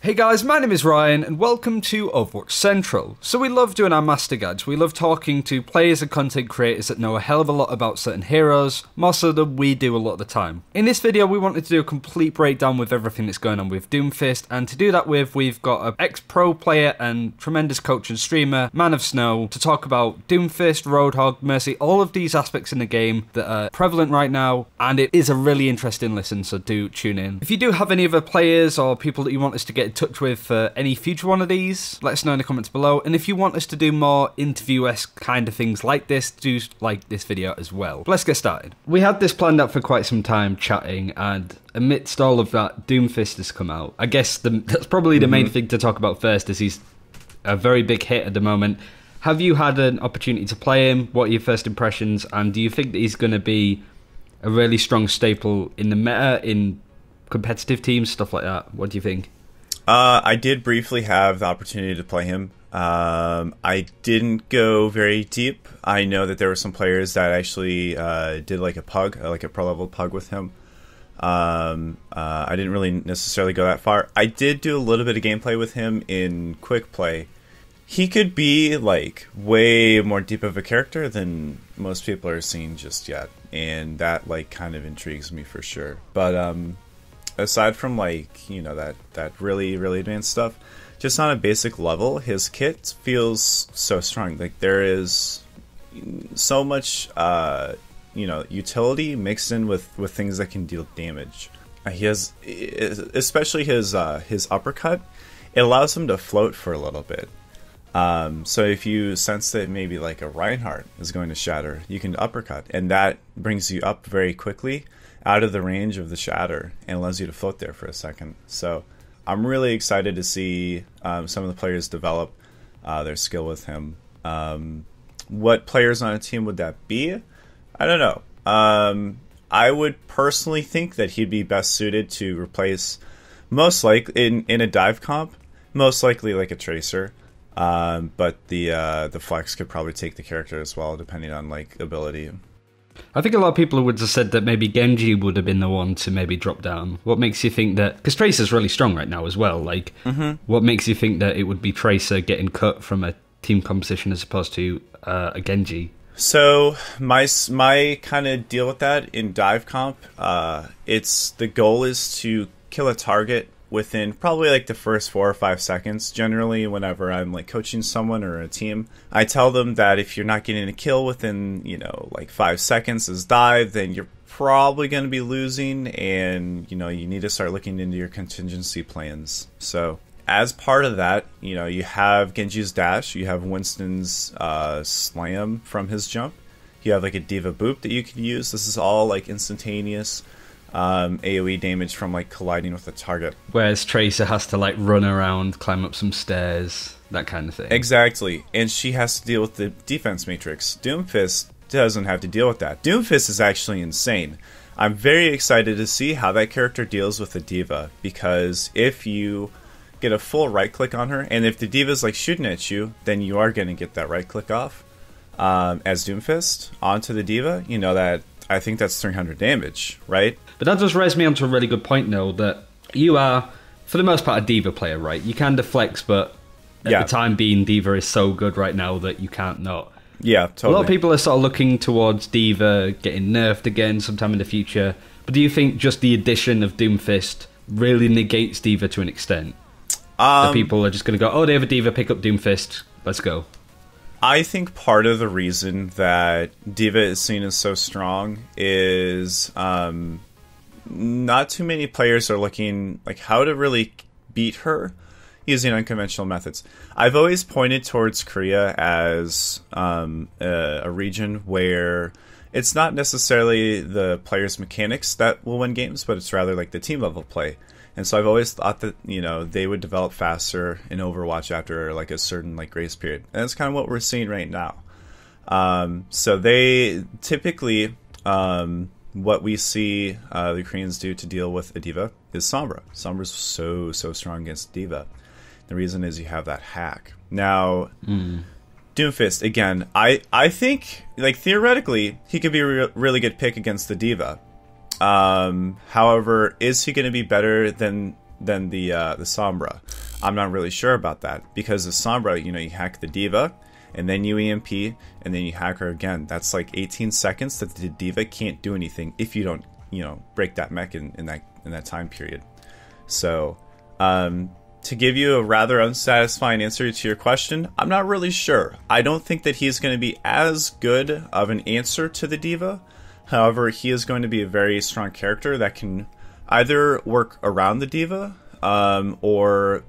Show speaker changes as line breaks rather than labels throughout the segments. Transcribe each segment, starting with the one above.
Hey guys, my name is Ryan and welcome to Overwatch Central. So we love doing our master guides, we love talking to players and content creators that know a hell of a lot about certain heroes, more so than we do a lot of the time. In this video we wanted to do a complete breakdown with everything that's going on with Doomfist, and to do that we've got an ex-pro player and tremendous coach and streamer, ManofSnow, to talk about Doomfist, Roadhog, Mercy, all of these aspects in the game that are prevalent right now, and it is a really interesting listen, so do tune in. If you do have any other players or people that you want us to get in touch with for any future one of these, let us know in the comments below. And if you want us to do more interview-esque kind of things like this, do like this video as well. But let's get started. We had this planned out for quite some time, chatting, and amidst all of that, Doomfist has come out. I guess that's probably the main thing to talk about first, as he's a very big hit at the moment. Have you had an opportunity to play him? What are your first impressions? And do you think that he's going to be a really strong staple in the meta, in competitive teams, stuff like that? What do you think?
I did briefly have the opportunity to play him. I didn't go very deep. I know that there were some players that actually did like a pug, like a pro level pug with him. I didn't really necessarily go that far. I did do a little bit of gameplay with him in quick play. He could be like way more deep of a character than most people are seeing just yet, and that like kind of intrigues me for sure. But aside from like, you know, that really advanced stuff, just on a basic level, his kit feels so strong. Like there is so much you know, utility mixed in with things that can deal damage. He has, especially his uppercut, it allows him to float for a little bit. So if you sense that maybe like a Reinhardt is going to shatter, you can uppercut, and that brings you up very quickly out of the range of the shatter and allows you to float there for a second. So I'm really excited to see some of the players develop their skill with him. What players on a team would that be? I don't know. I would personally think that he'd be best suited to replace, most likely in a dive comp, most likely like a Tracer. But the flex could probably take the character as well, depending on like ability.
I think a lot of people would have said that maybe Genji would have been the one to maybe drop down. What makes you think that... Because Tracer's really strong right now as well. Like, what makes you think that it would be Tracer getting cut from a team composition as opposed to a Genji?
So my kind of deal with that in dive comp, the goal is to kill a target within probably like the first 4 or 5 seconds. Generally, whenever I'm like coaching someone or a team, I tell them that if you're not getting a kill within, you know, like 5 seconds as dive, then you're probably going to be losing, and you know, you need to start looking into your contingency plans. So as part of that, you know, you have Genji's dash, you have Winston's slam from his jump, you have like a Diva boop that you can use. This is all like instantaneous AoE damage from like colliding with a target. Whereas
Tracer has to like run around, climb up some stairs, that kind of thing.
Exactly, and she has to deal with the defense matrix. Doomfist doesn't have to deal with that. Doomfist is actually insane. I'm very excited to see how that character deals with the Diva, because if you get a full right click on her, and if the Diva's like shooting at you, then you are going to get that right click off as Doomfist onto the Diva. You know, that I think that's 300 damage, right?
But that does raise me onto a really good point, though, that you are, for the most part, a Diva player, right? You can deflex, but at the time being, Diva is so good right now that you can't not.
Yeah, totally.
A lot of people are sort of looking towards Diva getting nerfed again sometime in the future. But do you think just the addition of Doomfist really negates Diva to an extent? That people are just going to go, oh, they have a Diva, pick up Doomfist, let's go.
I think part of the reason that Diva is seen as so strong is not too many players are looking like how to really beat her using unconventional methods. I've always pointed towards Korea as a region where it's not necessarily the players' mechanics that will win games, but it's rather like the team level play. And so I've always thought that, you know, they would develop faster in Overwatch after like a certain like grace period. And that's kind of what we're seeing right now. So they typically, what we see the Koreans do to deal with a Diva is Sombra. Sombra's so strong against Diva. The reason is you have that hack. Now, Doomfist, again, I think, like, theoretically, he could be a really good pick against the Diva. However, is he going to be better than than the Sombra. I'm not really sure about that, because the Sombra, you know, you hack the Diva, and then you EMP, and then you hack her again. That's like 18 seconds that the Diva can't do anything if you don't, you know, break that mech in that time period. So, to give you a rather unsatisfying answer to your question, I'm not really sure. I don't think that he's going to be as good of an answer to the Diva. However, he is going to be a very strong character that can either work around the Diva, or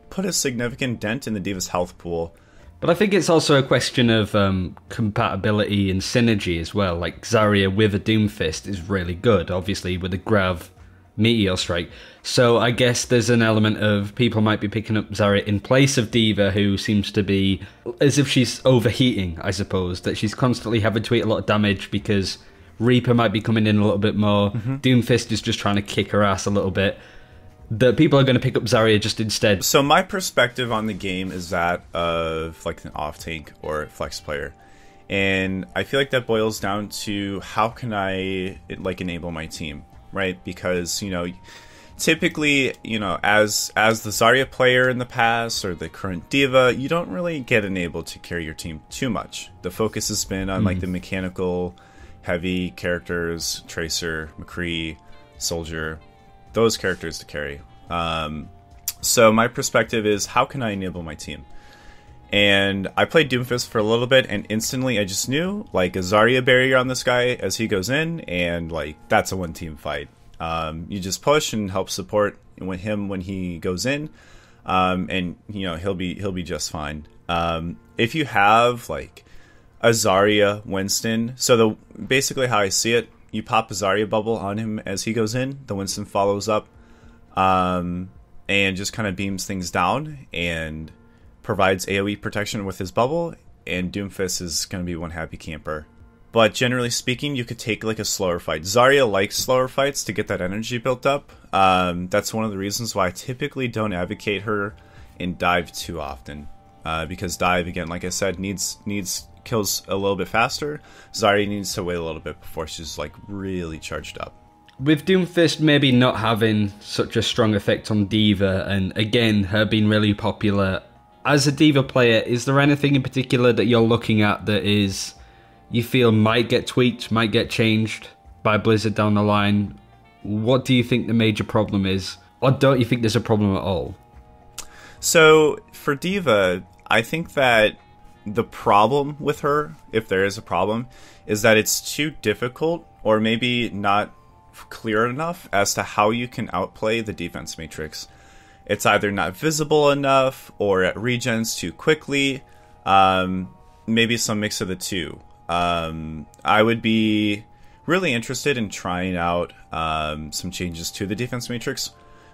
put a significant dent in the Diva's health pool.
But I think it's also a question of compatibility and synergy as well. Like, Zarya with a Doomfist is really good, obviously, with a Grav Meteor Strike. So I guess there's an element of people might be picking up Zarya in place of Diva, who seems to be as if she's overheating, I suppose, that she's constantly having to eat a lot of damage because Reaper might be coming in a little bit more. Doomfist is just trying to kick her ass a little bit. That people are going to pick up Zarya just instead.
So my perspective on the game is that of like an off-tank or flex player. And I feel like that boils down to how can I like enable my team, right? Because, you know, typically, you know, as the Zarya player in the past or the current Diva, you don't really get enabled to carry your team too much. The focus has been on like the mechanical heavy characters, Tracer, McCree, Soldier, those characters to carry. So my perspective is, how can I enable my team? And I played Doomfist for a little bit, and instantly I just knew, like, a Zarya barrier on this guy as he goes in, and like that's a one-team fight. You just push and help support him when he goes in, and you know he'll be just fine. If you have like a Zarya Winston, so basically how I see it, you pop a Zarya bubble on him as he goes in, the Winston follows up, and just kind of beams things down and provides AoE protection with his bubble, and Doomfist is going to be one happy camper. But generally speaking, you could take like a slower fight. Zarya likes slower fights to get that energy built up. That's one of the reasons why I typically don't advocate her in dive too often, because dive, again, like I said, needs kills a little bit faster. Zarya needs to wait a little bit before she's like really charged up.
With Doomfist maybe not having such a strong effect on Diva, and again her being really popular as a Diva player, is there anything in particular that you're looking at that is you feel might get tweaked, might get changed by Blizzard down the line? What do you think the major problem is, or don't you think there's a problem at all?
So for Diva, I think that the problem with her, if there is a problem, is that it's too difficult, or maybe not clear enough as to how you can outplay the defense matrix. It's either not visible enough, or at regens too quickly, maybe some mix of the two. I would be really interested in trying out some changes to the defense matrix,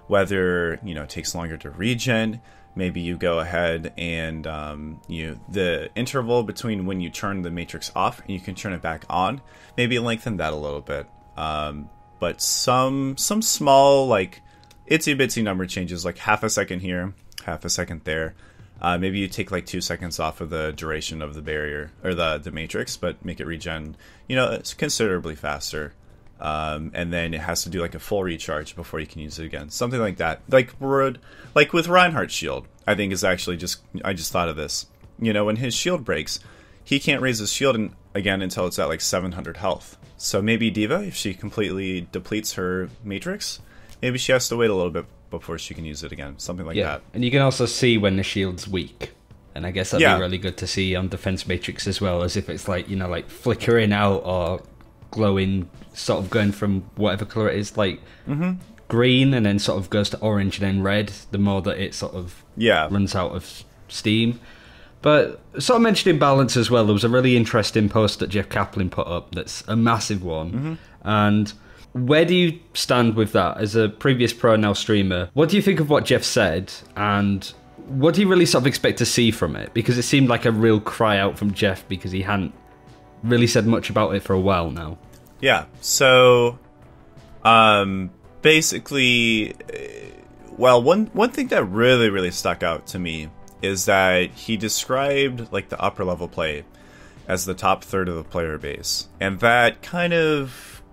whether, you know, it takes longer to regen. Maybe you go ahead and the interval between when you turn the matrix off and you can turn it back on, maybe lengthen that a little bit. But some small, like, itsy bitsy number changes, like half a second here, half a second there. Maybe you take like 2 seconds off of the duration of the barrier or the matrix, but make it regen, you know, it's considerably faster. And then it has to do like a full recharge before you can use it again. Something like that. Like with Reinhardt's shield, I think is actually I just thought of this. You know, when his shield breaks, he can't raise his shield again until it's at like 700 health. So maybe Diva, if she completely depletes her matrix, maybe she has to wait a little bit before she can use it again. Something like that.
And you can also see when the shield's weak. And I guess that'd be really good to see on defense matrix as well, as if it's like, you know, like flickering out or glowing, sort of going from whatever color it is, like green, and then sort of goes to orange and then red, the more that it sort of runs out of steam. But sort of mentioning balance as well, there was a really interesting post that Jeff Kaplan put up that's a massive one. And where do you stand with that as a previous pro, now streamer? What do you think of what Jeff said, and what do you really sort of expect to see from it? Because it seemed like a real cry out from Jeff, because he hadn't really said much about it for a while now.
Yeah, so basically, well, one thing that really stuck out to me is that he described like the upper level play as the top third of the player base, and that kind of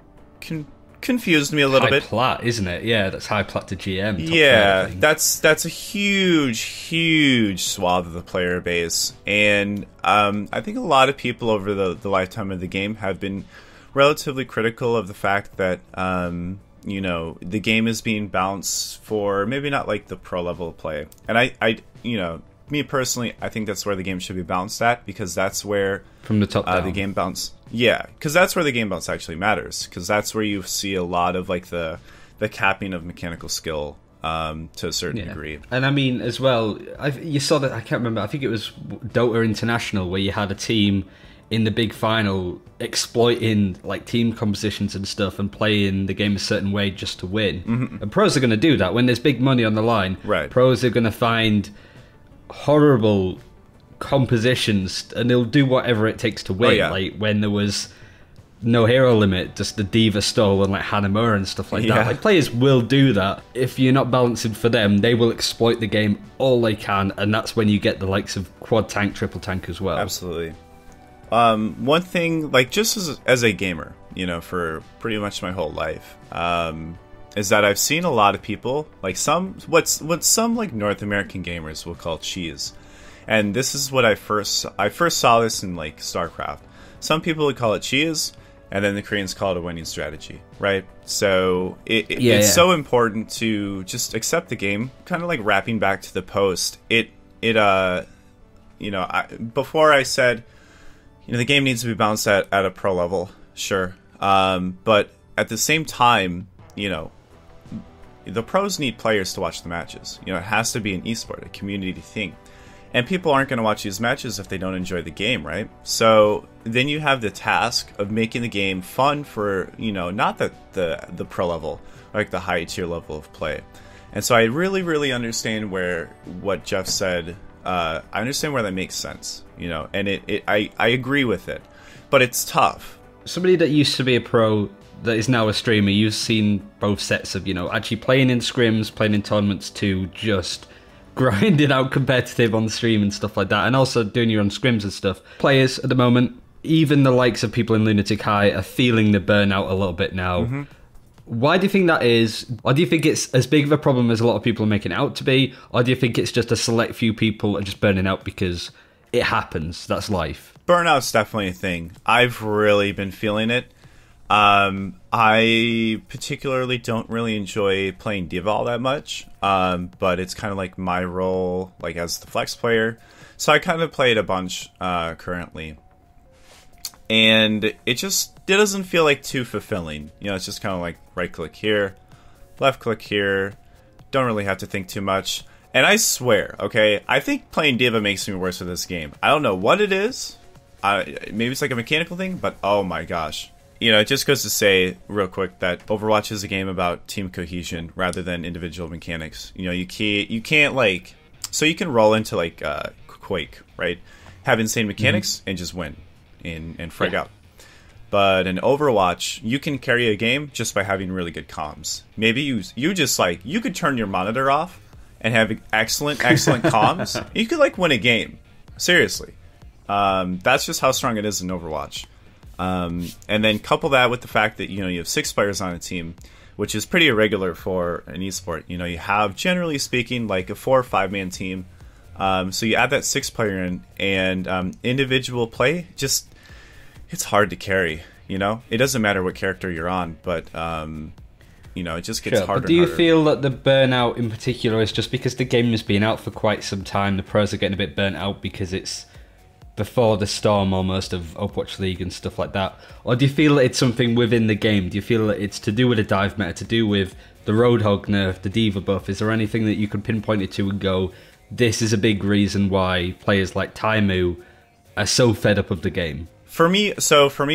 confused me a little
high
bit.
Plat, isn't it? Yeah, that's high Plat to GM.
Yeah, that's a huge swath of the player base, and I think a lot of people over the lifetime of the game have been relatively critical of the fact that the game is being balanced for maybe not like the pro level of play, and I me personally, I think that's where the game should be balanced at, because that's where
from the top down.
The game bounce. Yeah, because that's where the game bounce actually matters, because that's where you see a lot of like the capping of mechanical skill to a certain degree.
And I mean, as well, you saw that, I can't remember, I think it was Dota International, where you had a team in the big final exploiting like team compositions and stuff and playing the game a certain way just to win. Mm-hmm. And pros are going to do that when there's big money on the line.
Right.
Pros are going to find horrible compositions and they'll do whatever it takes to win.
Oh, yeah.
Like when there was no hero limit, just the Diva stole and like Hanamura and stuff like that. Like players will do that. If you're not balancing for them, they will exploit the game all they can, and that's when you get the likes of quad tank, triple tank as well.
Absolutely. One thing, like just as a gamer, for pretty much my whole life, is that I've seen a lot of people, like what some like North American gamers will call cheese. And this is what I first saw this in like StarCraft. Some people would call it cheese, and then the Koreans call it a winning strategy, right? So it's so important to just accept the game. Kind of like wrapping back to the post. Before I said, the game needs to be balanced at a pro level, sure, but at the same time, the pros need players to watch the matches. It has to be an esport, a community thing. And people aren't going to watch these matches if they don't enjoy the game, right? So then you have the task of making the game fun for, not the pro level, like the high tier level of play. And so I really, really understand what Jeff said. I understand where that makes sense, and I agree with it. But it's tough.
Somebody that used to be a pro that is now a streamer, you've seen both sets of, actually playing in scrims, playing in tournaments, to just grinding out competitive on the stream and stuff like that, and also doing your own scrims and stuff. Players at the moment, even the likes of people in Lunatic High, are feeling the burnout a little bit now. Mm-hmm. Why do you think that is? Or do you think it's as big of a problem as a lot of people are making it out to be? Or do you think it's just a select few people are just burning out because it happens? That's life.
Burnout's definitely a thing. I've really been feeling it. I particularly don't really enjoy playing Diva all that much, but it's kind of like my role, like as the flex player. So I kind of play it a bunch currently, and it doesn't feel like too fulfilling. It's just kind of like right click here, left click here. Don't really have to think too much. And I swear, okay, I think playing Diva makes me worse with this game. I don't know what it is. Maybe it's like a mechanical thing, but oh my gosh. It just goes to say real quick that Overwatch is a game about team cohesion rather than individual mechanics. You can't like, so you can roll into like Quake, right? Have insane mechanics and just win and frag out. But in Overwatch, you can carry a game just by having really good comms. Maybe you just like, you could turn your monitor off and have excellent comms. You could like win a game. Seriously. That's just how strong it is in Overwatch. And then couple that with the fact that, you have 6 players on a team, which is pretty irregular for an esport. You have, generally speaking, like a 4 or 5 man team. So you add that 6 player in, and individual play, just, it's hard to carry, It doesn't matter what character you're on, but, it just gets harder.
But do you feel that the burnout in particular is just because the game has been out for quite some time, the pros are getting a bit burnt out because it's before the storm almost of Overwatch League and stuff like that? Or do you feel that it's something within the game? Do you feel that it's to do with the dive meta, to do with the Roadhog nerf, the Diva buff? Is there anything that you can pinpoint it to and go, this is a big reason why players like Taimu are so fed up of the game?
For me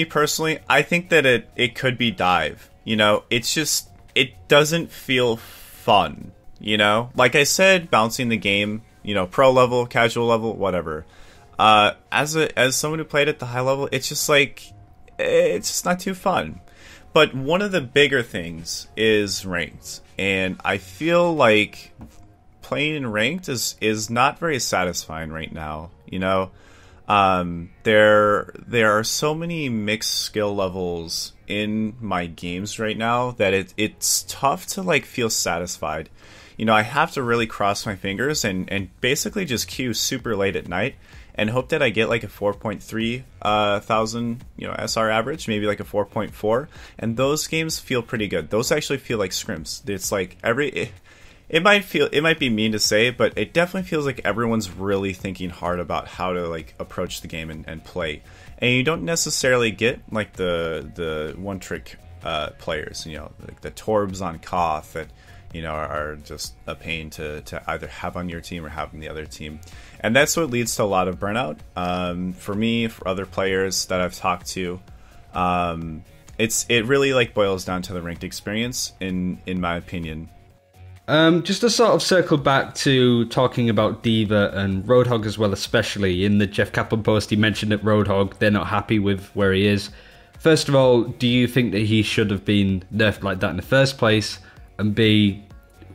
personally, I think that it could be dive. It's just, it doesn't feel fun. Like I said, bouncing the game, pro level, casual level, whatever. As someone who played at the high level, it's just like, it's just not too fun. But one of the bigger things is ranked, and I feel like playing in ranked is not very satisfying right now. There are so many mixed skill levels in my games right now that it's tough to like feel satisfied. You know, I have to really cross my fingers and basically just queue super late at night and hope that I get like a 4.3 thousand, SR average, maybe like a 4.4. And those games feel pretty good. Those actually feel like scrims. It's like it might be mean to say, but it definitely feels like everyone's really thinking hard about how to like approach the game and play. And you don't necessarily get like the one trick players, like the Torbs on Koth that are just a pain to either have on your team or have on the other team. And that's what leads to a lot of burnout. For me, for other players that I've talked to, it really like boils down to the ranked experience in my opinion.
Just to sort of circle back to talking about Diva and Roadhog as well, especially in the Jeff Kaplan post, he mentioned that Roadhog, they're not happy with where he is. First of all, do you think that he should have been nerfed like that in the first place? And B,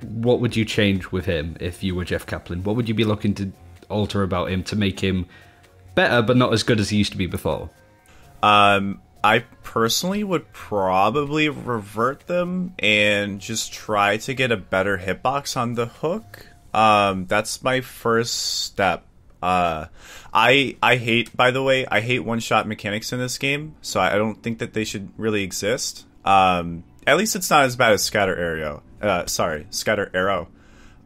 what would you change with him if you were Jeff Kaplan? What would you be looking to alter about him to make him better, but not as good as he used to be before?
I personally would probably revert them and just try to get a better hitbox on the hook. That's my first step. I hate, by the way, I hate one-shot mechanics in this game, so I don't think that they should really exist. At least it's not as bad as Scatter Arrow. Scatter Arrow.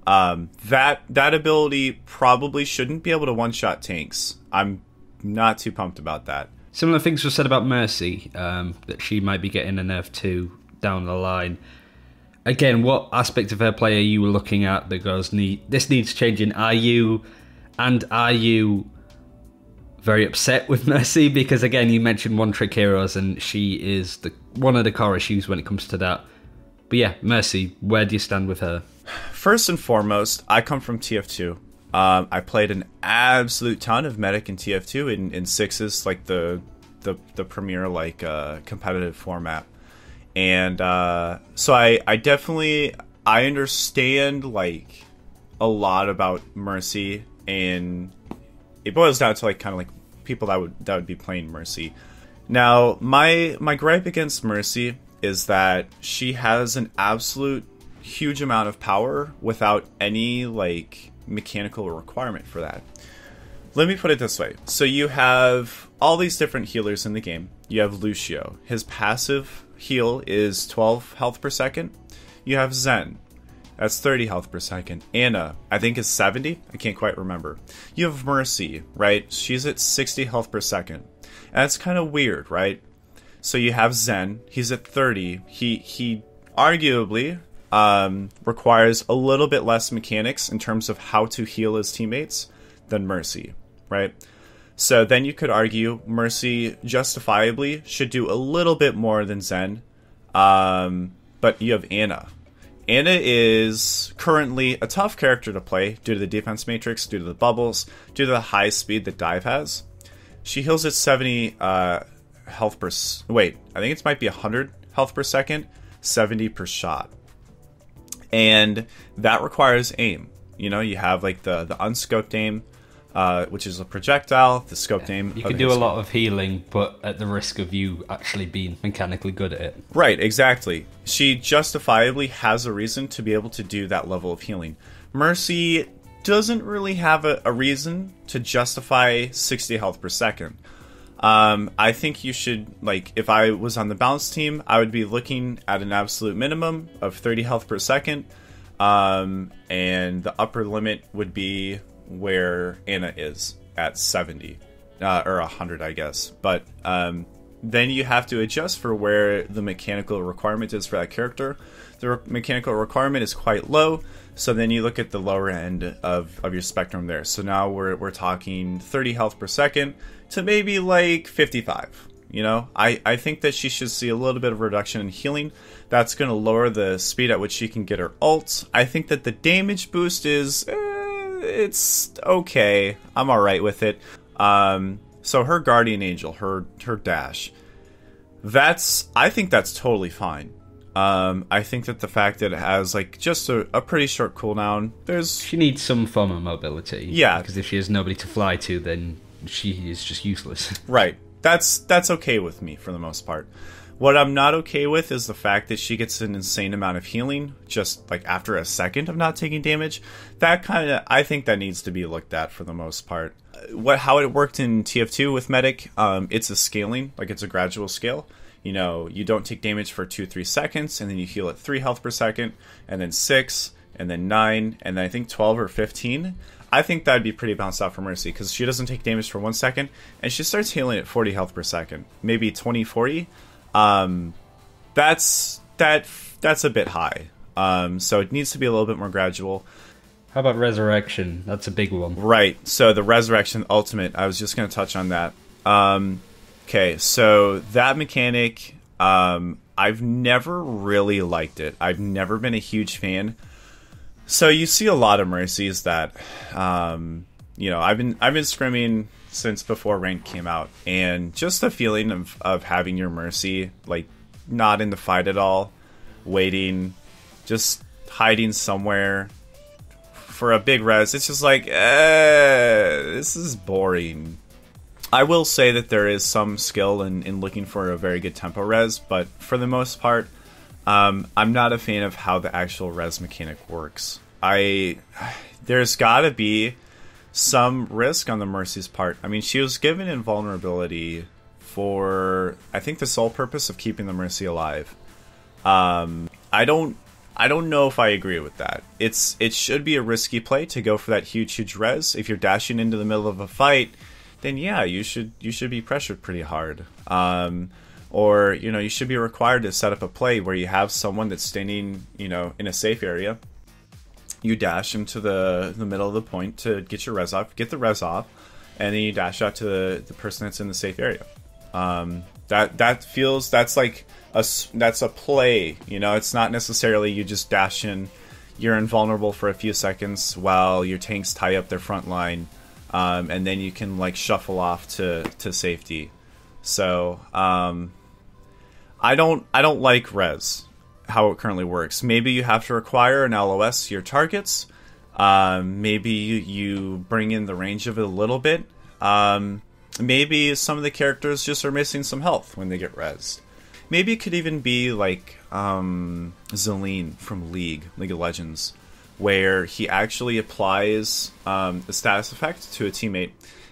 That ability probably shouldn't be able to one-shot tanks. I'm not too pumped about that.
Similar things were said about Mercy, that she might be getting a nerf too down the line. Again, what aspect of her play are you looking at that goes, this needs changing? Are you very upset with Mercy? Because again, you mentioned one-trick heroes, and she is one of the core issues when it comes to that. But yeah, Mercy, where do you stand with her?
First and foremost, I come from TF2. I played an absolute ton of Medic in TF2 in sixes, like the premier like competitive format, and so I definitely understand like a lot about Mercy, and it boils down to like kind of like people that would be playing Mercy. Now my gripe against Mercy is that she has an absolute huge amount of power without any like mechanical requirement for that. Let me put it this way. So you have all these different healers in the game. You have Lucio. His passive heal is 12 health per second. You have Zen. That's 30 health per second. Anna, I think, is 70. I can't quite remember. You have Mercy, right? She's at 60 health per second. And that's kind of weird, right? So you have Zen. He's at 30. He arguably requires a little bit less mechanics in terms of how to heal his teammates than Mercy, right? So then you could argue Mercy justifiably should do a little bit more than Zen, but you have Anna. Anna is currently a tough character to play due to the defense matrix, due to the bubbles, due to the high speed that Dive has. She heals at 70 health per... Wait, I think it might be 100 health per second, 70 per shot. And that requires aim. You have like the unscoped aim, which is a projectile, the scoped aim.
You can do a lot of healing, but at the risk of you actually being mechanically good at it.
Right, exactly. She justifiably has a reason to be able to do that level of healing. Mercy doesn't really have a reason to justify 60 health per second. I think you should, like, if I was on the balance team, I would be looking at an absolute minimum of 30 health per second, and the upper limit would be where Anna is at 70, or 100, I guess. But then you have to adjust for where the mechanical requirement is for that character. The mechanical requirement is quite low, so then you look at the lower end of your spectrum there. So now we're talking 30 health per second to maybe like 55. I think that she should see a little bit of reduction in healing. That's going to lower the speed at which she can get her ults. I think that the damage boost is it's okay. I'm all right with it. So her Guardian Angel, her dash, I think that's totally fine. I think that the fact that it has like just a pretty short cooldown,
she needs some form of mobility.
Yeah,
because if she has nobody to fly to, then she is just useless.
Right. That's okay with me for the most part. What I'm not okay with is the fact that she gets an insane amount of healing just like after a second of not taking damage. That kind of, I think that needs to be looked at for the most part. How it worked in TF2 with Medic, it's a scaling, like it's a gradual scale. You know, you don't take damage for 2-3 seconds, and then you heal at 3 health per second, and then 6, and then 9, and then I think 12 or 15. I think that'd be pretty bounced out for Mercy, because she doesn't take damage for 1 second, and she starts healing at 40 health per second. Maybe 20, 40. That's a bit high. So it needs to be a little bit more gradual.
How about Resurrection? That's a big one.
Right. So the Resurrection Ultimate, I was just going to touch on that. Okay, so that mechanic, I've never really liked it. I've never been a huge fan. So you see a lot of Mercies that, you know, I've been scrimming since before Rank came out, and just the feeling of having your Mercy, like, not in the fight at all, waiting, just hiding somewhere for a big res, it's just like, this is boring. I will say that there is some skill in looking for a very good tempo res, but for the most part, I'm not a fan of how the actual res mechanic works. There's gotta be some risk on the Mercy's part. I mean, she was given invulnerability for, I think, the sole purpose of keeping the Mercy alive. I don't know if I agree with that. It should be a risky play to go for that huge res. If you're dashing into the middle of a fight, then yeah, you should be pressured pretty hard. Or, you know, you should be required to set up a play where you have someone that's standing, you know, in a safe area. You dash into the middle of the point to get your res off, get the res off, and then you dash out to the person that's in the safe area. That's a play, you know. It's not necessarily you just dash in, you're invulnerable for a few seconds while your tanks tie up their front line, and then you can like shuffle off to safety. So I don't like res how it currently works. Maybe you have to require an LOS to your targets. Maybe you bring in the range of it a little bit. Maybe some of the characters just are missing some health when they get rezzed. Maybe it could even be like Zelene from League of Legends, where he actually applies a status effect to a teammate.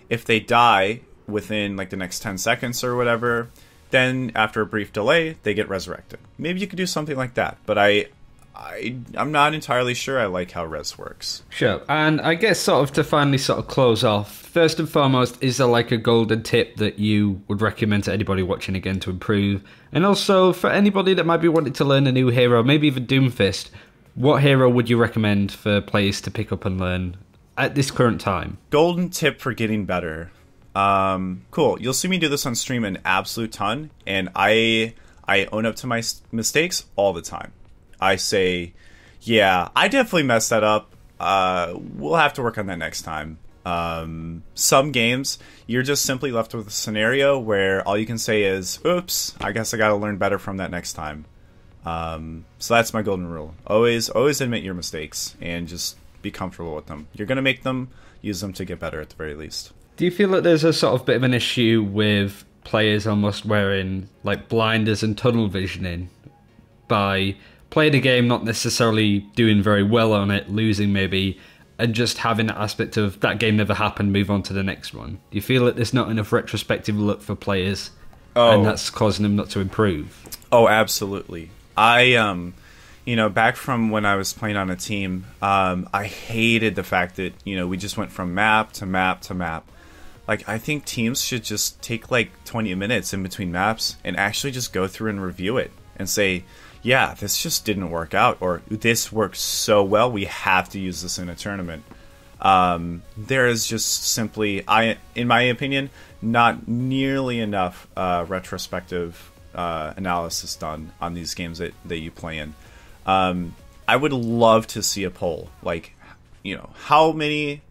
If they die within like the next 10 seconds or whatever, then after a brief delay, they get resurrected. Maybe you could do something like that, but I'm not entirely sure I like how res works.
Sure, and I guess sort of to finally sort of close off, first and foremost, is there like a golden tip that you would recommend to anybody watching again to improve? And also, for anybody that might be wanting to learn a new hero, maybe even Doomfist, what hero would you recommend for players to pick up and learn at this current time?
Golden tip for getting better. Cool. You'll see me do this on stream an absolute ton, and I own up to my mistakes all the time. I say, yeah, I definitely messed that up. We'll have to work on that next time. Some games, you're just simply left with a scenario where all you can say is, oops, I guess I gotta learn better from that next time. So that's my golden rule. Always admit your mistakes and just be comfortable with them. You're gonna make them, use them to get better at the very least.
Do you feel that there's a sort of bit of an issue with players almost wearing like blinders and tunnel visioning by playing a game, not necessarily doing very well on it, losing maybe, and just having that aspect of that game never happened, move on to the next one? Do you feel that there's not enough retrospective look for players, and that's causing them not to improve? Oh,
absolutely. You know, back from when I was playing on a team, I hated the fact that, you know, we just went from map to map to map. Like, I think teams should just take like 20 minutes in between maps and actually just go through and review it and say, yeah, this just didn't work out, or this worked so well, we have to use this in a tournament. There is just simply, in my opinion, not nearly enough retrospective analysis done on these games that you play in. I would love to see a poll, like, you know, how many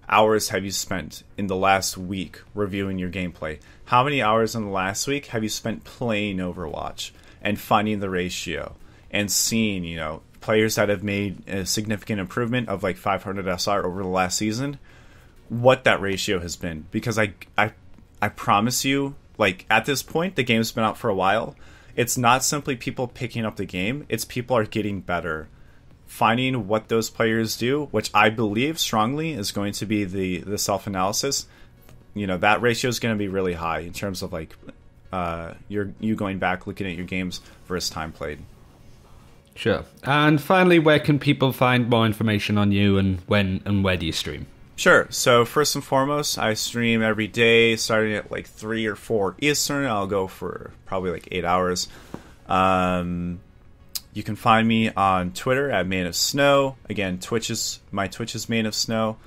hours have you spent in the last week reviewing your gameplay? How many hours in the last week have you spent playing Overwatch and finding the ratio and seeing, you know, players that have made a significant improvement of like 500 SR over the last season? what that ratio has been, because I promise you, like, at this point, the game's been out for a while. It's not simply people picking up the game, it's people are getting better. Finding what those players do, which I believe strongly is going to be the self-analysis, you know, that ratio is going to be really high in terms of, like, you going back, looking at your games versus time played.
Sure. And finally, where can people find more information on you, and when and where do you stream?
Sure. So first and foremost, I stream every day starting at like 3 or 4 Eastern. I'll go for probably like 8 hours. You can find me on Twitter at ManofSnow. Again, my Twitch is ManofSnow.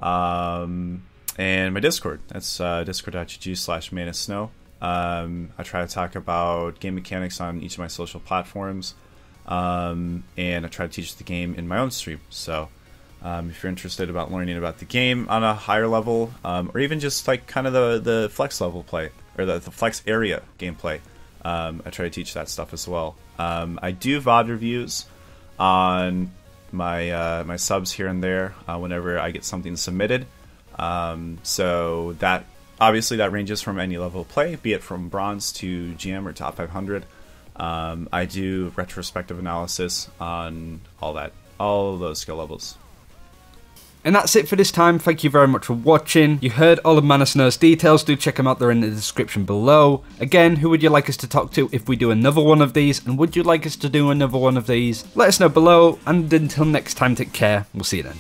And my Discord, that's discord.gg/ManofSnow. I try to talk about game mechanics on each of my social platforms. And I try to teach the game in my own stream. So if you're interested about learning about the game on a higher level, or even just like kind of the flex level play, or the flex area gameplay, I try to teach that stuff as well. I do VOD reviews on my subs here and there whenever I get something submitted. So that obviously that ranges from any level of play, be it from bronze to GM or top 500. I do retrospective analysis on all of those skill levels.
And that's it for this time. Thank you very much for watching. You heard all of ManofSnow's details. Do check them out. They're in the description below. Again, who would you like us to talk to if we do another one of these? And would you like us to do another one of these? Let us know below. And until next time, take care. We'll see you then.